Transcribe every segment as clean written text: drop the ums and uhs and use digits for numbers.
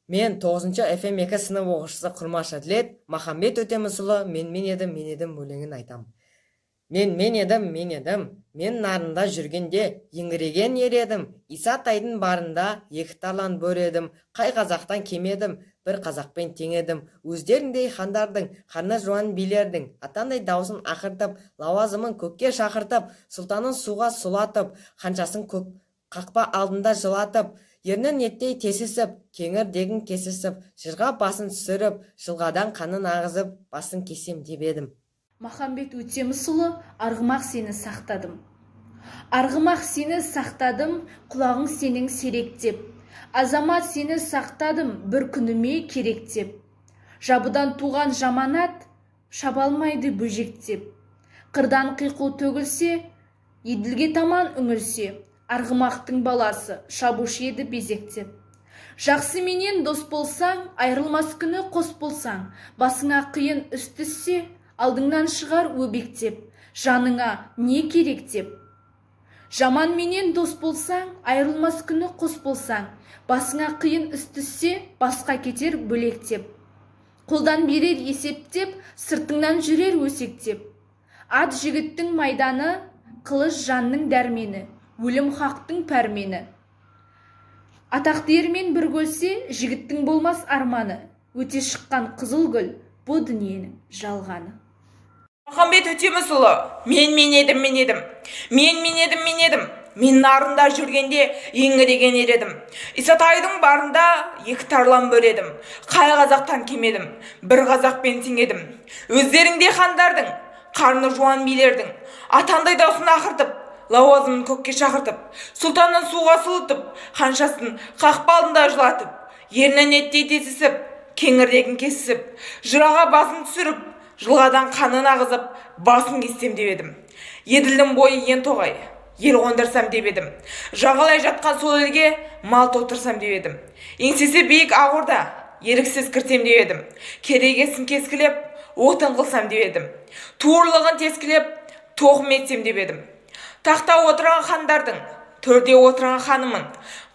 Мен 9-нчы FM2 сынып оқушысы Құрмаш Әділет, Махамбет Өтемісұлы мен едім өлеңін айтам. Мен едім, мен нарында жүргенде еңіреген ер едім, Исатайдың барында екі тарлан бөр едім, қай қазақтан кемедім, бір қазақпен тең едім, өздеріндей хандардың, қарны жуан билердің, атандай даусын ақыртып, лауазымын көкке шақыртып, сұлтанын суға сұлатып, ханшасын қақпа алдында жылатып, ернін еттей тесісіп, кеңірдегін кесісіп, жырға басын түсіріп, жылғадан қанын ағызып, басын кесем деп едім. Махамбет Өтемісұлы, арғымақ сені сақтадым. Арғымақ сені сақтадым, құлағың сенің серектеп. Азамат сені сақтадым, бір күніме керектеп. Жабыдан туған жаманат, шабалмайды бөжектеп. Қырдан қиқу төгілсе, еділге таман үңілсе, арғымақтың баласы шабушы еді безектеп. Жақсы менен дос болсаң, айрылмас күні қос болсаң, басыңа қиын іс түссе, алдыңнан шығар өбектеп, жаныңа не керектеп. Жаман менен дос болсаң, айрылмас күні қос болсаң, басыңа қиын іс түссе, басқа кетер бөлектеп. Қолдан берер есептеп, сыртыңнан жүрер өсектеп. Ат жігіттің майданы, қылыш жанның дәрмені, өлім хақтың пәрмені. Атақты ермен бір көлсе, жігіттің болмас арманы, өте шыққан қызыл гүл, бұл дүниенің жалғаны. Махамбет Өтемісұлы, мен едім. Мен нарында жүргенде еңіреген ер едім. Исатайдың барында екі тарлан бөр едім. Қай қазақтан кемедім, бір қазақпен тең едім. Өздеріңде хандардың, қарны жуан билердің, атандай даусын ақыртып, лауазымын көкке шақыртып, сұлтанын суға сұлытып, ханшасын қақпа алдында жылатып, ернін еттей тесісіп, кеңірдегін кесісіп, жыраға басын түсіріп, жылғадан қанын ағызып, басын кессем деп едім. Еділдің бойы ен тоғай, ел қондырсам деп едім. Жағалай жатқан сол елге мал толтырсам деп едім. Еңсесі биік ақ орда, еріксіз кірсем деп едім. Керегесін кескілеп, отын қылсам деп едім. Туырлығын тескілеп, тоқым етсем деп едім. Тақта отырған хандардың, төрде отырған ханымын,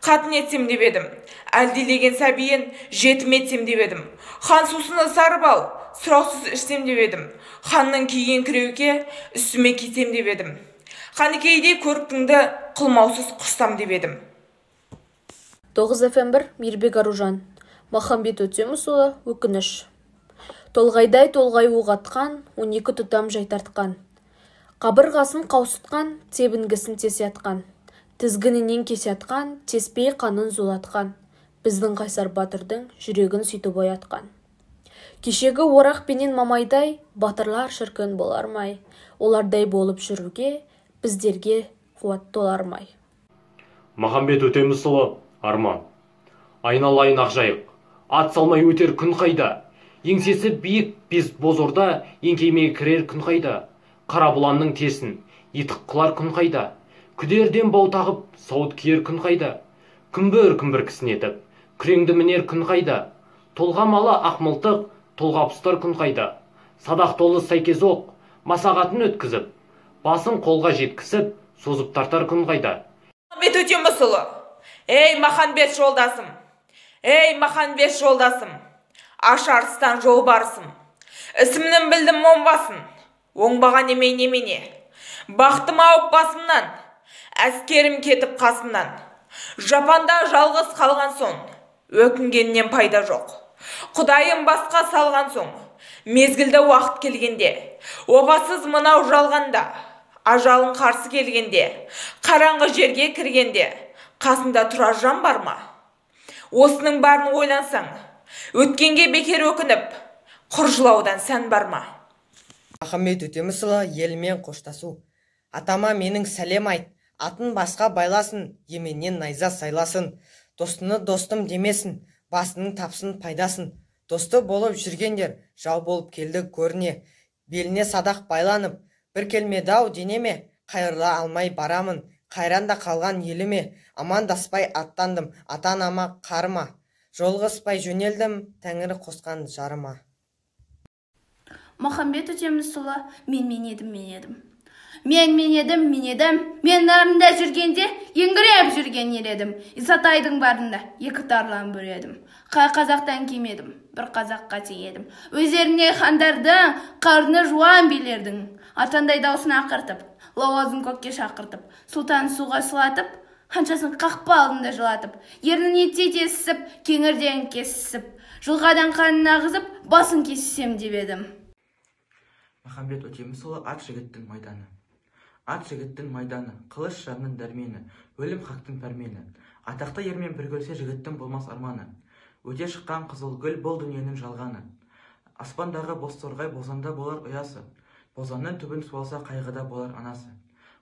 қатын етсем деп едім. Әлдилеген сәбиін жетім етсем деп едім. Хан сусыны сарып ал, сұраусыз ішсем деп едім. Ханның киген күреуке үстіме кисем деп едім. Қанекейде көріктіңді қылмаусыз құшсам деп едім. 9 FM1 Мейірбек Аружан. Махамбет Өтемісұлы, өкініш. Толғайдай толғай оғатқан, 12 тұтам жай тартқан. Қабырғасын қаусытқан, тебінгісін тесе атқан. Тізгінінен кесе атқан, теспей қанын зулатқан. Біздің қайсар батырдың жүрегін сүйтіп оятқан. Кешегі орақ пенен мамайдай, батырлар шіркін болармай. Олардай болып жүруге, біздерге қуат толармай. Махамбет Өтемісұлы, арман. Айналайын ақжайық, ат салмай өтер күн қайда. Еңсесі биік без бозорда, еңкеймей кірер күн қайда. Қара бұланның тесін, етік қылар күн қайда. Күдерден бау тағып, сауыт киер күн қайда. Күмбір кісінетіп, күреңді мінер күн қайда. Толғамалы ақмылтық, толғапыстар күн қайда. Садақ толы сәйкез оқ, масағатын өткізіп, басын қолға жеткісіп, созып тартар күн қайда. Махамбет Өтемісұлы, ей Махамбет жолдасым, аш арыстан жол барысым, ісімнің білдім оңбасын, оңбаған немене, бақтым ауып басымнан, әскерім кетіп қасымнан, жапанда жалғыз қалған соң, өкінгеннен пайда жоқ. Құдайым басқа салған соң, мезгілді уақыт келгенде, опасыз мынау жалғанда, ажалын қарсы келгенде, қараңғы жерге кіргенде, қасында тұрар жан бар ма? Осының барын ойлансаң, өткенге бекер өкініп, құр жылаудан сән бар ма? Махамбет Өтемісұлы, елмен қоштасу. Атама менің сәлем айт, атын басқа байласын, еменнен найза сайласын. Достыны достым демесін, басының тапсын пайдасын. Досты болып жүргендер, жау болып келді көріне. Беліне садақ байланып, бір келмеді-ау денеме, қайырыла алмай барамын. Қайранда қалған еліме, амандаспай аттандым, ата-анама қарыма. Жолғыспай жөнелдім, Тәңірі қосқан жарыма. Махамбет Өтемісұлы, мен едім. Мен нарында жүргенде еңгіреп жүрген ередім. Исатайдың барында екі тарлан бөредім. Қай қазақтан кемедім, бір қазаққа теңедім. Өздеріне хандардың қарны жуан билердің. Атандай даусын ақыртып, лауазым көкке шақыртып, сұлтан суға сұлатып, қаншасын қақпа алдында жылатып, ернін ете тесіп, кеңірден кесіп, жылғадан қанын ағызып, басын кессем деп едім. Махамбет Өтемісұлы ат жігіттің майданы. Ат жігіттің майданы, қылыш жанның дәрмені, өлім хақтың пәрмені. Атақты ермен бір көрсе жігіттің болмас арманы. Өте шыққан қызыл гүл бұл дүниенің жалғаны. Аспандағы боз торғай бозанда болар ұясы. Бозанның түбін суалса қайғыда болар анасы.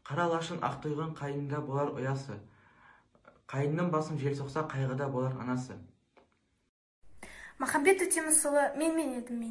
Қара лашын ақтұйғын қайында болар ұясы. Қайынның басын жел соқса қайғыда болар анасы. Махамбет Өтемісұлы мен едім,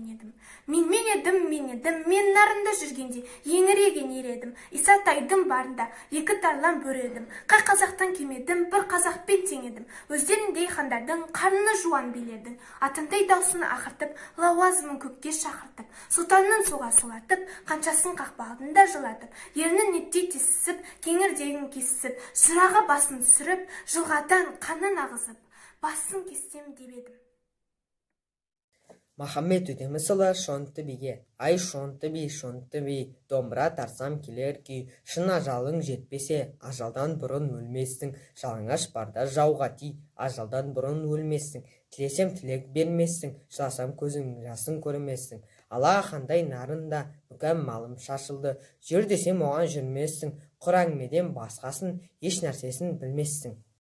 мен нарында жүргенде еңіреген ередім. Исатайдың барында екі тарлан бөредім. Қай қазақтан кемедім, бір қазақпен теңедім. Өздеріндей хандардың қарны жуан билердің. Атымдай даусыны ақыртып, лауазымын көкке шақыртып, сұлтанның суға сұлатып, қаншасын қақпа алдында жылатып, ернін еттей тесісіп, кеңірдегін кесіп, шыраға басын сүріп, жылғадан қанын ағызып, басын кессем деп едім. Махамбет Өтемісұлы шонты биге, ай шонты би, домбыра тарсам келер күй, шын ажалың жетпесе, ажалдан бұрын өлместің, жалаңаш барда жауға ти, ажалдан бұрын өлместің, тілесем тілек берместің, жыласам көзің жасын көрместің, ала қандай нарында бүкән малым шашылды, жүр десем оған жүрместің, құр әңгімеден басқасын еш нәрсесін білместің.